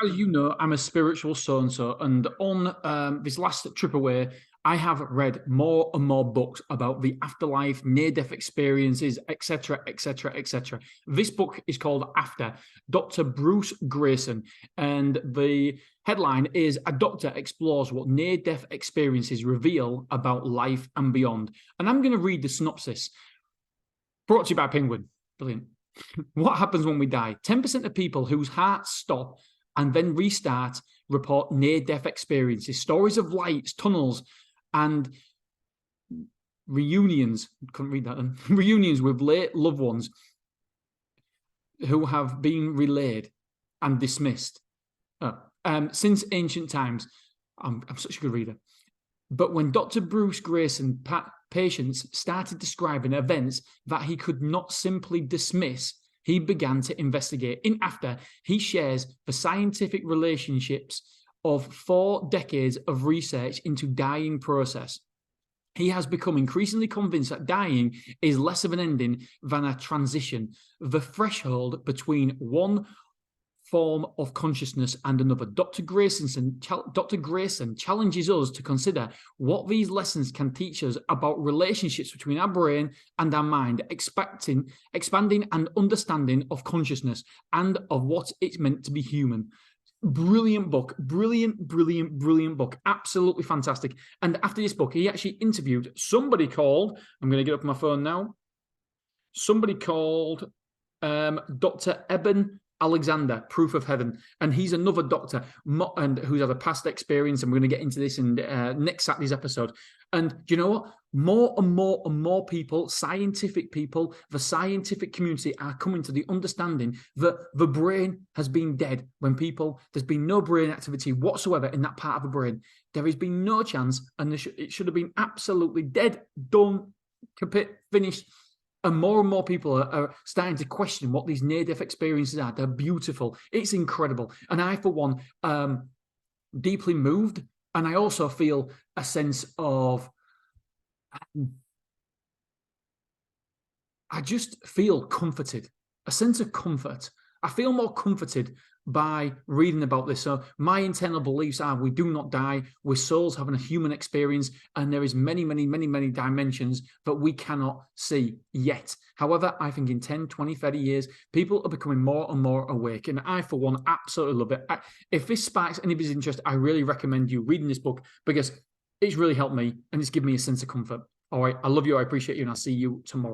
as you know, I'm a spiritual so-and-so, and on this last trip away, I have read more and more books about the afterlife, near-death experiences, etc., etc., etc. This book is called After, Dr. Bruce Greyson, and the headline is A Doctor Explores What Near-Death Experiences Reveal About Life and Beyond. And I'm going to read the synopsis. Brought to you by Penguin. Brilliant. What happens when we die? 10% of people whose hearts stop and then restart report near-death experiences, stories of lights, tunnels, and reunions. Couldn't read that then. Reunions with late loved ones who have been relayed and dismissed since ancient times. I'm such a good reader. But when Dr. Bruce Greyson patients started describing events that he could not simply dismiss, he began to investigate. In After, he shares the scientific relationships of 4 decades of research into dying process. He has become increasingly convinced that dying is less of an ending than a transition, the threshold between one form of consciousness and another. Dr. Greyson challenges us to consider what these lessons can teach us about relationships between our brain and our mind, expanding and understanding of consciousness and of what it's meant to be human. Brilliant book, brilliant book, absolutely fantastic. And after this book, he actually interviewed somebody called, I'm going to get up my phone now, somebody called Dr. Eben Alexander, Proof of Heaven, and he's another doctor and who's had a past experience, and we're going to get into this in next Saturday's episode. And do you know what? More and more people, scientific people, the scientific community are coming to the understanding that the brain has been dead when there's been no brain activity whatsoever in that part of the brain. There has been no chance, and it should have been absolutely dead, done, kaput, finished. And more people are starting to question what these near-death experiences are. They're beautiful. It's incredible. And I, for one, deeply moved. And I also feel a sense of, I just feel comforted, a sense of comfort. I feel more comforted by reading about this. So my internal beliefs are we do not die. We're souls having a human experience, and there is many dimensions that we cannot see yet. However, I think in 10, 20, 30 years, people are becoming more and more awake. And I, for one, absolutely love it. If this sparks anybody's interest, I really recommend you reading this book because it's really helped me and it's given me a sense of comfort. All right. I love you. I appreciate you. And I'll see you tomorrow.